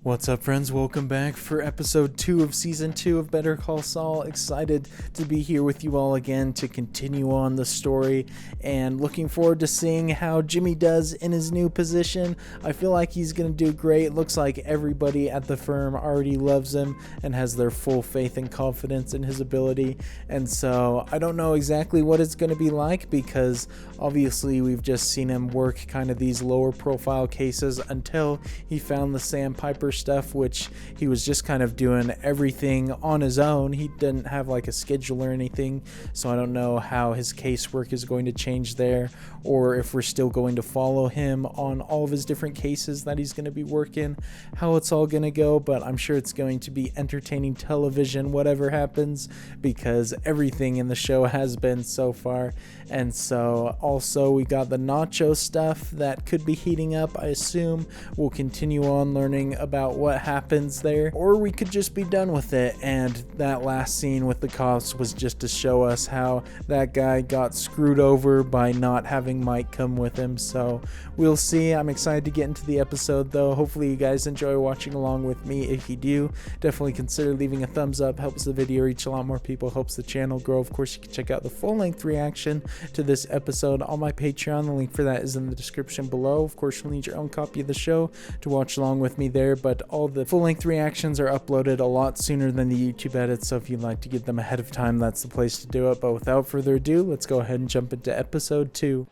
What's up, friends? Welcome back for episode 2 of season 2 of Better Call Saul. Excited to be here with you all again to continue on the story and looking forward to seeing how Jimmy does in his new position. I feel like he's going to do great. Looks like everybody at the firm already loves him and has their full faith and confidence in his ability. And so I don't know exactly what it's going to be like because obviously we've just seen him work kind of these lower profile cases until he found the Sandpiper stuff, which he was just kind of doing everything on his own. He didn't have like a schedule or anything, so I don't know how his casework is going to change there, or if we're still going to follow him on all of his different cases that he's going to be working, how it's all going to go. But I'm sure it's going to be entertaining television, whatever happens, because everything in the show has been so far. And so also we got the nacho stuff that could be heating up. I assume we'll continue on learning about what happens there, or we could just be done with it. And that last scene with the cops was just to show us how that guy got screwed over by not having Mike come with him. So we'll see. I'm excited to get into the episode though. Hopefully you guys enjoy watching along with me. If you do, definitely consider leaving a thumbs up. Helps the video reach a lot more people, helps the channel grow. Of course, you can check out the full-length reaction to this episode on my Patreon. The link for that is in the description below. Of course, you'll need your own copy of the show to watch along with me there, but all the full-length reactions are uploaded a lot sooner than the YouTube edits, so if you'd like to get them ahead of time, that's the place to do it. But without further ado, let's go ahead and jump into episode 2.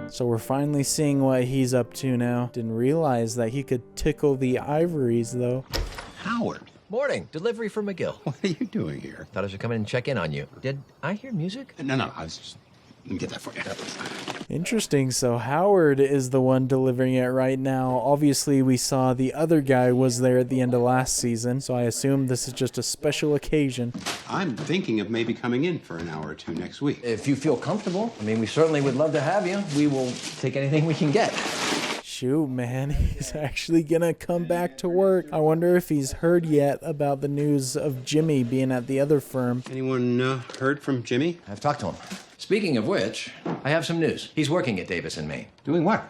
So we're finally seeing what he's up to now. Didn't realize that he could tickle the ivories though. Howard. Morning. Delivery from McGill. What are you doing here? Thought I should come in and check in on you. Did I hear music? No, I was just... Let me get that for you. Interesting. So Howard is the one delivering it right now. Obviously, we saw the other guy was there at the end of last season, so I assume this is just a special occasion. I'm thinking of maybe coming in for an hour or two next week. If you feel comfortable. I mean, we certainly would love to have you. We will take anything we can get. Shoot, man, he's actually gonna come back to work. I wonder if he's heard yet about the news of Jimmy being at the other firm. Anyone heard from Jimmy? I've talked to him. Speaking of which, I have some news. He's working at Davis and Maine. Doing what?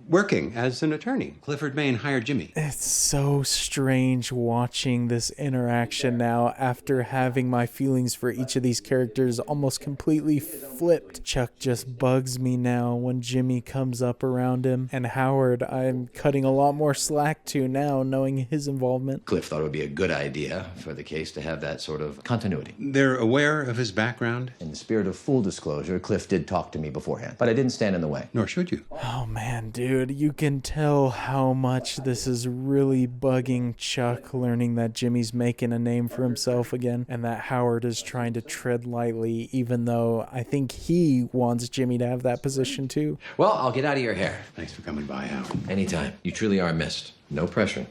Working as an attorney. Clifford Maine hired Jimmy. It's so strange watching this interaction now after having my feelings for each of these characters almost completely flipped. Chuck just bugs me now when Jimmy comes up around him, and Howard I'm cutting a lot more slack to now knowing his involvement. Cliff thought it would be a good idea for the case to have that sort of continuity. They're aware of his background? In the spirit of full disclosure, Cliff did talk to me beforehand, but I didn't stand in the way. Nor should you. Oh man, dude, you can tell how much this is really bugging Chuck, learning that Jimmy's making a name for himself again and that Howard is trying to tread lightly, even though I think he wants Jimmy to have that position too. Well, I'll get out of your hair. Thanks for coming by, Howard. Anytime. You truly are missed. No pressure.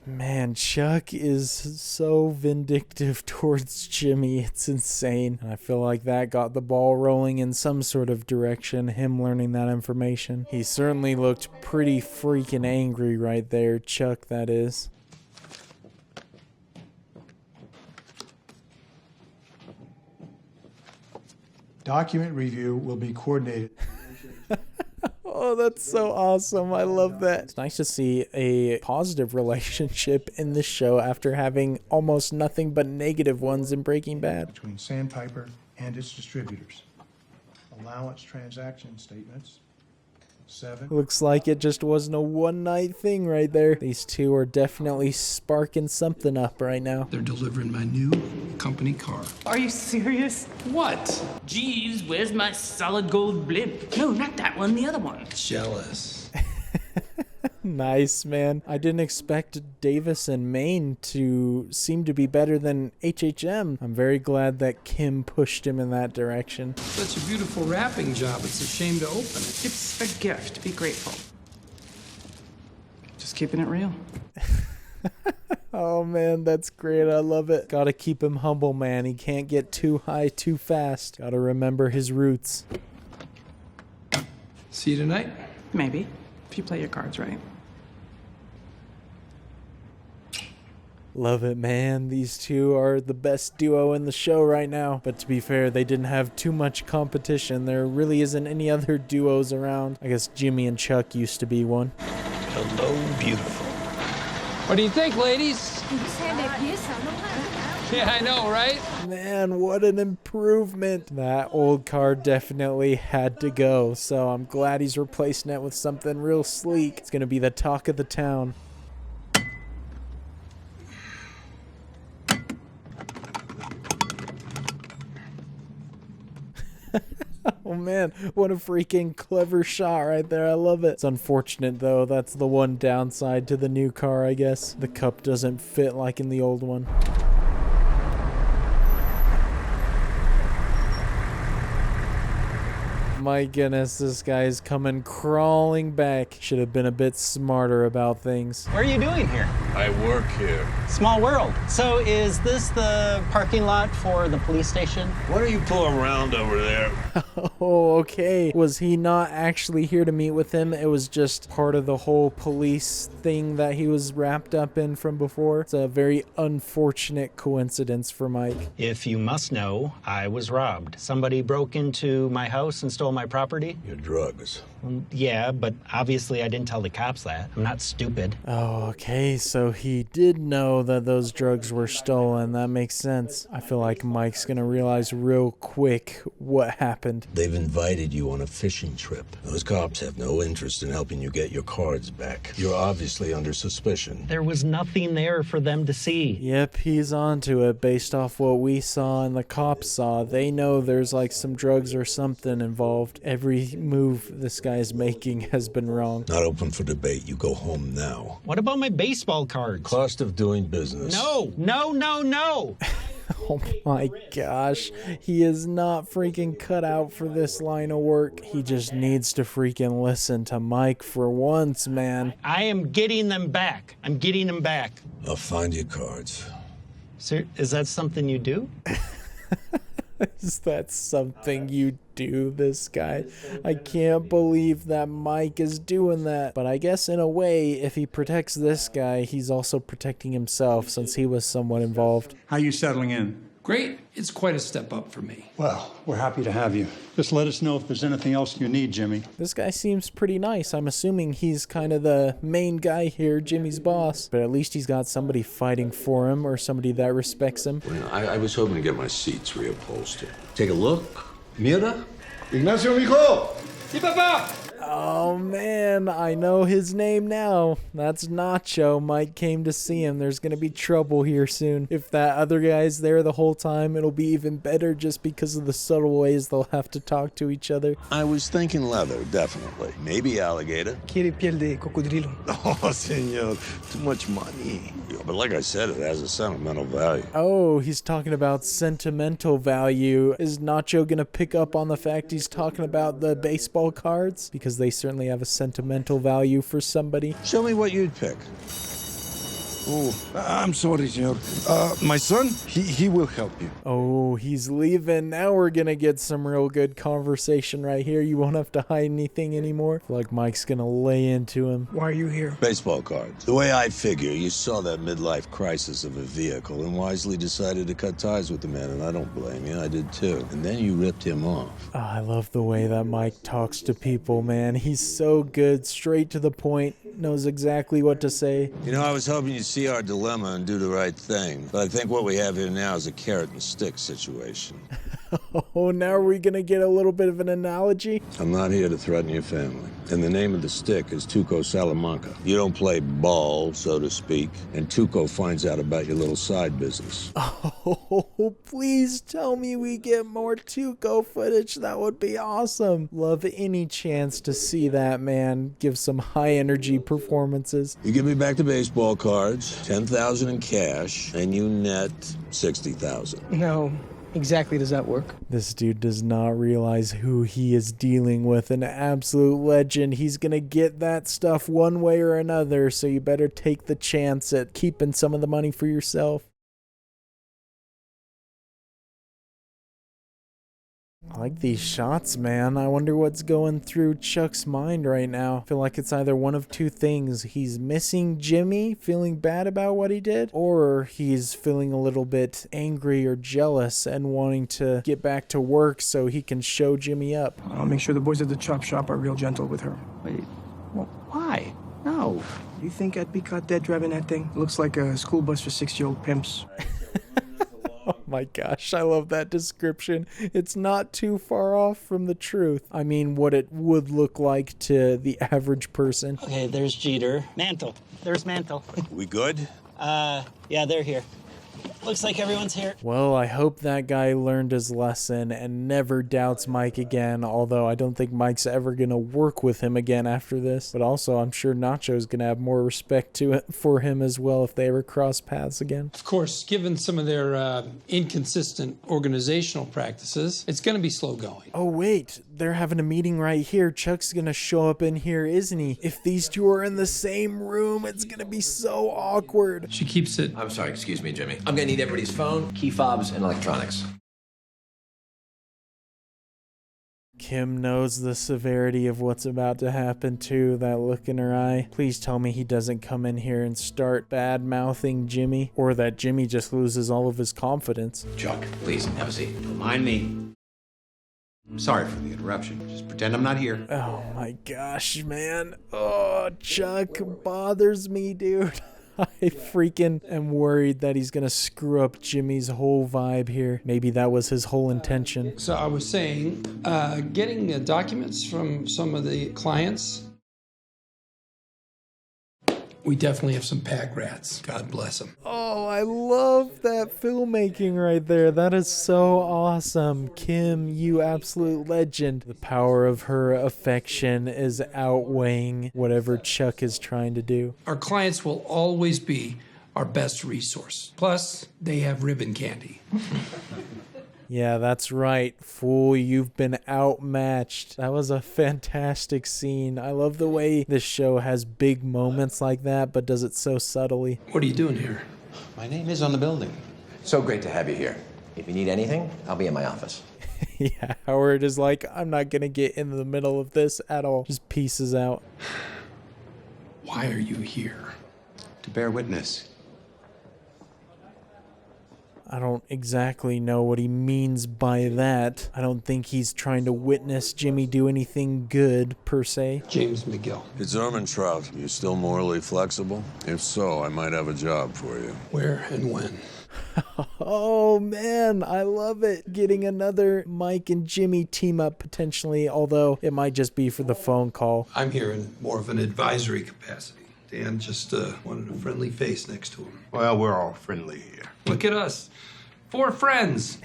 Man, Chuck is so vindictive towards Jimmy. It's insane. And I feel like that got the ball rolling in some sort of direction, him learning that information. He certainly looked pretty freaking angry right there, Chuck, that is. Document review will be coordinated. Oh, that's so awesome. I love that. It's nice to see a positive relationship in this show after having almost nothing but negative ones in Breaking Bad. Between Sandpiper and its distributors. Allowance transaction statements. 7. Looks like it just wasn't a one-night thing right there. These two are definitely sparking something up right now. They're delivering my new company car. Are you serious? What? Jeeves, where's my solid gold blimp? No, not that one, the other one. Jealous. Nice, man. I didn't expect Davis and Maine to seem to be better than HHM. I'm very glad that Kim pushed him in that direction. Such a beautiful wrapping job. It's a shame to open it. It's a gift. Be grateful. Just keeping it real. Oh man, that's great. I love it. Gotta keep him humble, man. He can't get too high too fast. Gotta remember his roots. See you tonight? Maybe, if you play your cards right. Love it, man. These two are the best duo in the show right now. But to be fair, they didn't have too much competition. There really isn't any other duos around. I guess Jimmy and Chuck used to be one. Hello, beautiful. What do you think, ladies? Yeah, I know, right? Man, what an improvement. That old car definitely had to go. So I'm glad he's replacing it with something real sleek. It's going to be the talk of the town. Oh man, what a freaking clever shot right there. I love it. It's unfortunate though. That's the one downside to the new car, I guess. The cup doesn't fit like in the old one. My goodness, this guy is coming crawling back. Should have been a bit smarter about things. What are you doing here? I work here. Small world. So is this the parking lot for the police station? What are you pulling around over there? Oh, okay. Was he not actually here to meet with him? It was just part of the whole police thing that he was wrapped up in from before. It's a very unfortunate coincidence for Mike. If you must know, I was robbed. Somebody broke into my house and stole my property. Your drugs. Yeah, but obviously I didn't tell the cops that. I'm not stupid. Oh, okay. So he did know that those drugs were stolen. That makes sense. I feel like Mike's gonna realize real quick what happened. They've invited you on a fishing trip. Those cops have no interest in helping you get your cards back. You're obviously under suspicion. There was nothing there for them to see. Yep, he's onto it based off what we saw and the cops saw. They know there's like some drugs or something involved. Every move this guy is making has been wrong. Not open for debate. You go home now. What about my baseball cards? Cost of doing business. No. Oh my gosh, he is not freaking cut out for this line of work. He just needs to freaking listen to Mike for once, man. I am getting them back. I'm getting them back. I'll find your cards. Sir, is that something you do? Is that something you do, this guy? I can't believe that Mike is doing that. But I guess in a way, if he protects this guy, he's also protecting himself since he was somewhat involved. How you settling in? Great. It's quite a step up for me. Well, we're happy to have you. Just let us know if there's anything else you need, Jimmy. This guy seems pretty nice. I'm assuming he's kind of the main guy here, Jimmy's boss. But at least he's got somebody fighting for him or somebody that respects him. Well, I was hoping to get my seats reupholstered. Take a look. Mira? Ignacio, mijo! Oh man, I know his name now. That's Nacho. Mike came to see him. There's gonna be trouble here soon. If that other guy's there the whole time, it'll be even better just because of the subtle ways they'll have to talk to each other. I was thinking leather, definitely. Maybe alligator. Quiere piel de cocodrilo. Oh, senor, too much money. Yeah, but like I said, it has a sentimental value. Oh, he's talking about sentimental value. Is Nacho gonna pick up on the fact he's talking about the baseball cards? Because they certainly have a sentimental value for somebody. Show me what you'd pick. Oh, I'm sorry, senor. My son, he will help you. Oh, he's leaving. Now we're gonna get some real good conversation right here. You won't have to hide anything anymore. I feel like Mike's gonna lay into him. Why are you here? Baseball cards. The way I figure, you saw that midlife crisis of a vehicle and wisely decided to cut ties with the man, and I don't blame you. I did too. And then you ripped him off. Oh, I love the way that Mike talks to people, man. He's so good, straight to the point, knows exactly what to say. You know, I was hoping you'd see our dilemma and do the right thing. But I think what we have here now is a carrot and stick situation. Oh, now are we gonna get a little bit of an analogy? I'm not here to threaten your family. And the name of the stick is Tuco Salamanca. You don't play ball, so to speak, and Tuco finds out about your little side business. Oh, please tell me we get more Tuco footage. That would be awesome. Love any chance to see that, man. Give some high energy performances. You give me back the baseball cards, $10,000 in cash, and you net $60,000. No. Exactly does that work? This dude does not realize who he is dealing with. An absolute legend. He's gonna get that stuff one way or another, so you better take the chance at keeping some of the money for yourself. I like these shots, man. I wonder what's going through Chuck's mind right now. I feel like it's either one of two things. He's missing Jimmy, feeling bad about what he did, or he's feeling a little bit angry or jealous and wanting to get back to work so he can show Jimmy up. I'll make sure the boys at the chop shop are real gentle with her. Wait, well, why? No. You think I'd be caught dead driving that thing? Looks like a school bus for 6-year-old pimps. Oh my gosh, I love that description. It's not too far off from the truth. I mean, what it would look like to the average person. Okay, there's Jeter. Mantle. There's Mantle. We good? Yeah, they're here. Looks like everyone's here. Well, I hope that guy learned his lesson and never doubts Mike again, although I don't think Mike's ever going to work with him again after this. But also, I'm sure Nacho's going to have more respect for him as well if they ever cross paths again. Of course, given some of their inconsistent organizational practices, it's going to be slow going. Oh, wait. They're having a meeting right here. Chuck's going to show up in here, isn't he? If these two are in the same room, it's going to be so awkward. She keeps it. I'm sorry, excuse me, Jimmy. I'm gonna need everybody's phone, key fobs, and electronics. Kim knows the severity of what's about to happen too, that look in her eye. Please tell me he doesn't come in here and start bad-mouthing Jimmy, or that Jimmy just loses all of his confidence. Chuck, please, have a seat. Don't mind me. I'm sorry for the interruption. Just pretend I'm not here. Oh my gosh, man. Oh, Chuck bothers me, dude. I freaking am worried that he's gonna screw up Jimmy's whole vibe here. Maybe that was his whole intention. So I was saying, getting documents from some of the clients. We definitely have some pack rats. God bless them. Oh, I love that filmmaking right there. That is so awesome. Kim, you absolute legend. The power of her affection is outweighing whatever Chuck is trying to do. Our clients will always be our best resource. Plus, they have ribbon candy. Yeah, that's right, fool. You've been outmatched. That was a fantastic scene. I love the way this show has big moments like that, but does it so subtly. What are you doing here? My name is on the building. So great to have you here. If you need anything, I'll be in my office. Yeah, Howard is like, I'm not gonna get in the middle of this at all. Just pieces out. Why are you here? To bear witness. I don't exactly know what he means by that. I don't think he's trying to witness Jimmy do anything good, per se. James McGill. It's Ermintrout. You still morally flexible? If so, I might have a job for you. Where and when? Oh, man, I love it. Getting another Mike and Jimmy team up, potentially, although it might just be for the phone call. I'm here in more of an advisory capacity. Dan just wanted a friendly face next to him. Well, we're all friendly here. Look at us. 4 friends.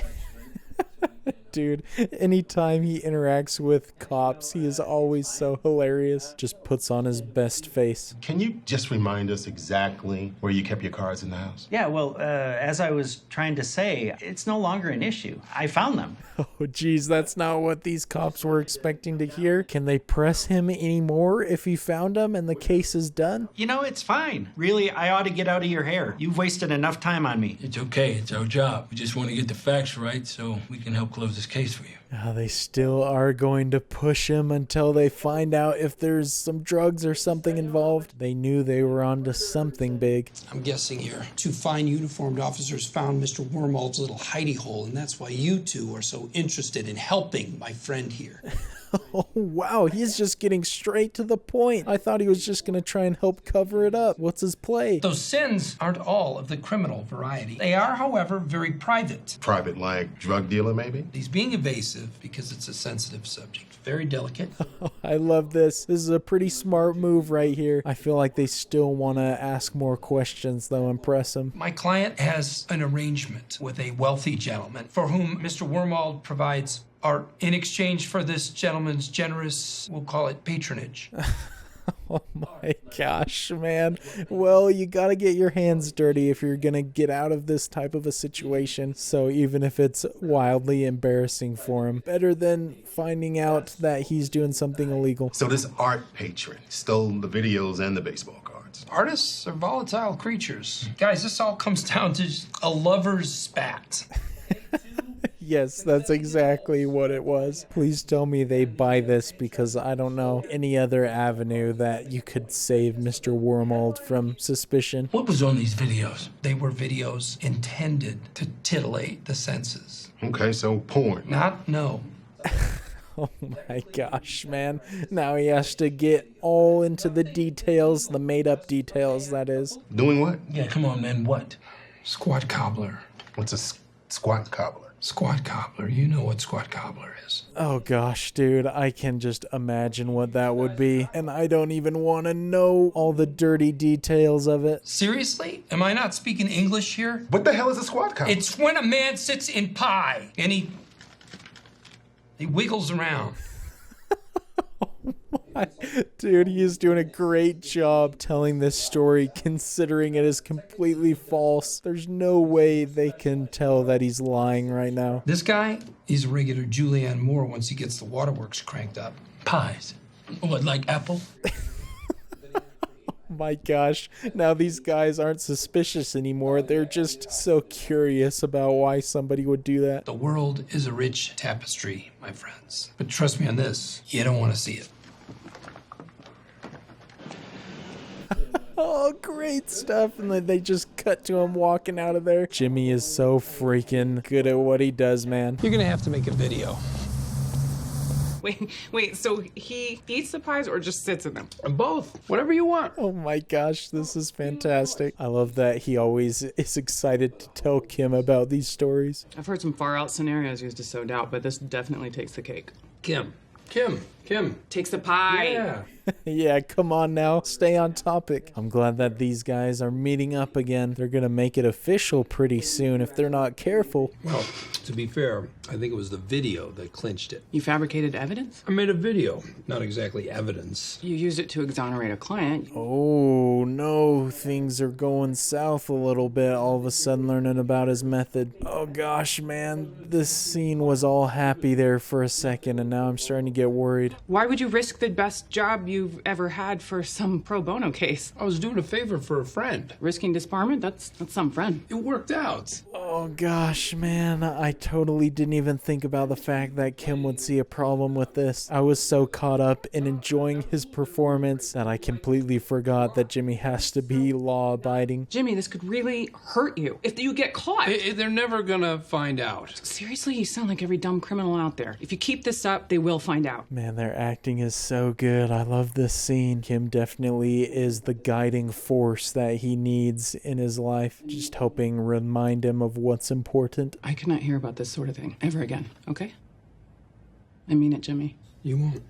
Dude, anytime he interacts with cops, he is always so hilarious. Just puts on his best face. Can you just remind us exactly where you kept your cards in the house? Yeah, well, as I was trying to say, it's no longer an issue. I found them. Oh, geez, that's not what these cops were expecting to hear. Can they press him anymore if he found them and the case is done? You know, it's fine. Really, I ought to get out of your hair. You've wasted enough time on me. It's okay. It's our job. We just want to get the facts right so we can help close this case for you. They still are going to push him until they find out if there's some drugs or something involved. They knew they were onto something big. I'm guessing here 2 fine uniformed officers found Mr. Wormald's little hidey hole, and that's why you 2 are so interested in helping my friend here. Oh, wow, he's just getting straight to the point. I thought he was just going to try and help cover it up. What's his play? Those sins aren't all of the criminal variety. They are, however, very private. Private, like drug dealer, maybe? He's being evasive because it's a sensitive subject. Very delicate. I love this. This is a pretty smart move right here. I feel like they still want to ask more questions, though, and press him. My client has an arrangement with a wealthy gentleman for whom Mr. Wormald provides art in exchange for this gentleman's generous, we'll call it patronage. Oh my gosh, man. Well, you gotta get your hands dirty if you're gonna get out of this type of a situation. So even if it's wildly embarrassing for him, better than finding out that he's doing something illegal. So this art patron stole the videos and the baseball cards. Artists are volatile creatures. Guys, this all comes down to just a lover's spat. Yes, that's exactly what it was. Please tell me they buy this, because I don't know any other avenue that you could save Mr. Wormold from suspicion. What was on these videos? They were videos intended to titillate the senses. Okay, so porn. No. Oh my gosh, man. Now he has to get all into the details, the made-up details, that is. Doing what? Yeah, come on, man. What? Squat cobbler. What's a squat cobbler? Squat cobbler. You know what squat cobbler is. Oh gosh, dude, I can just imagine what that would be. And I don't even want to know all the dirty details of it. Seriously? Am I not speaking English here? What the hell is a squat cobbler? It's when a man sits in pie and he wiggles around. Dude, he is doing a great job telling this story, considering it is completely false. There's no way they can tell that he's lying right now. This guy, he's a regular Julianne Moore once he gets the waterworks cranked up. Pies. What, like apple? My gosh, now these guys aren't suspicious anymore. They're just so curious about why somebody would do that. The world is a rich tapestry, my friends. But trust me on this, you don't want to see it. Oh, great stuff. And then they just cut to him walking out of there. Jimmy is so freaking good at what he does, man. You're gonna have to make a video. Wait, so he eats the pies or just sits in them? Both. Whatever you want. Oh my gosh, this is fantastic. I love that he always is excited to tell Kim about these stories. I've heard some far out scenarios used to sow doubt, but this definitely takes the cake. Kim. Takes the pie. Yeah. Yeah, come on now. Stay on topic. I'm glad that these guys are meeting up again. They're gonna make it official pretty soon if they're not careful. Well, to be fair, I think it was the video that clinched it. You fabricated evidence? I made a video. Not exactly evidence. You used it to exonerate a client. Oh no, things are going south a little bit, all of a sudden learning about his method. Oh gosh, man, this scene was all happy there for a second, and now I'm starting to get worried. Why would you risk the best job you've ever had for some pro bono case? I was doing a favor for a friend. Risking disbarment? That's some friend. It worked out. Oh gosh, man, I totally didn't even think about the fact that Kim would see a problem with this. I was so caught up in enjoying his performance that I completely forgot that Jimmy has to be law-abiding. Jimmy, this could really hurt you if you get caught. They're never gonna find out. Seriously, you sound like every dumb criminal out there. If you keep this up, they will find out. Man, their acting is so good. I love this scene. Kim definitely is the guiding force that he needs in his life, just helping remind him of what's important. I cannot hear about this sort of thing ever again, okay? I mean it, Jimmy. You won't.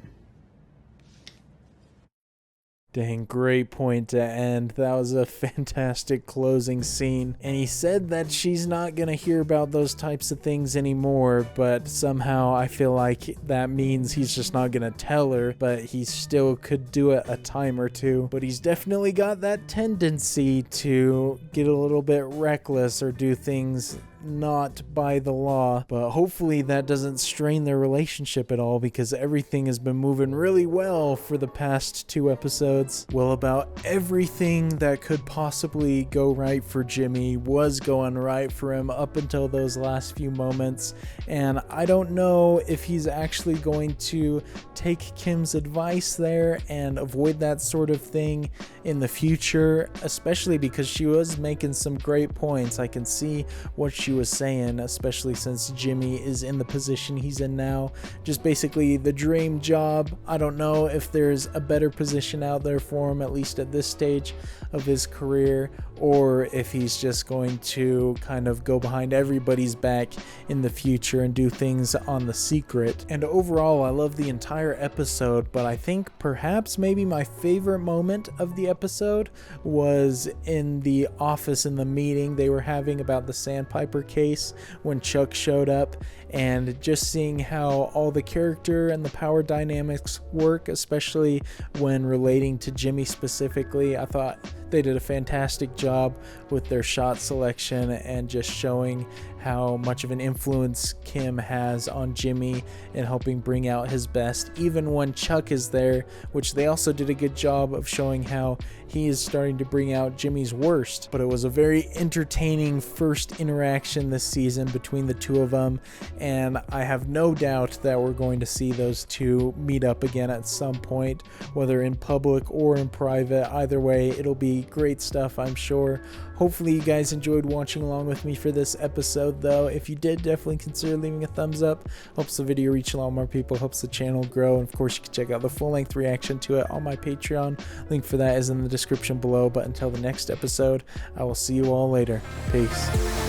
Dang, great point to end. That was a fantastic closing scene. And he said that she's not gonna hear about those types of things anymore, but somehow I feel like that means he's just not gonna tell her, but he still could do it a time or two. But he's definitely got that tendency to get a little bit reckless or do things not by the law, but hopefully that doesn't strain their relationship at all, because everything has been moving really well for the past 2 episodes. Well, about everything that could possibly go right for Jimmy was going right for him up until those last few moments, and I don't know if he's actually going to take Kim's advice there and avoid that sort of thing in the future, especially because she was making some great points. I can see what she was saying, especially since Jimmy is in the position he's in now, just basically the dream job. I don't know if there's a better position out there for him, at least at this stage of his career, or if he's just going to kind of go behind everybody's back in the future and do things on the secret. And overall, I love the entire episode, but I think perhaps maybe my favorite moment of the episode was in the office in the meeting they were having about the Sandpiper case when Chuck showed up, and just seeing how all the character and the power dynamics work, especially when relating to Jimmy specifically. I thought they did a fantastic job with their shot selection and just showing how much of an influence Kim has on Jimmy and helping bring out his best, even when Chuck is there, which they also did a good job of showing how he is starting to bring out Jimmy's worst. But it was a very entertaining first interaction this season between the two of them, and I have no doubt that we're going to see those two meet up again at some point, whether in public or in private. Either way, it'll be great stuff, I'm sure. Hopefully you guys enjoyed watching along with me for this episode, though. If you did, definitely consider leaving a thumbs up. Helps the video reach a lot more people, helps the channel grow, and of course you can check out the full-length reaction to it on my Patreon. Link for that is in the description below. But until the next episode, I will see you all later. Peace.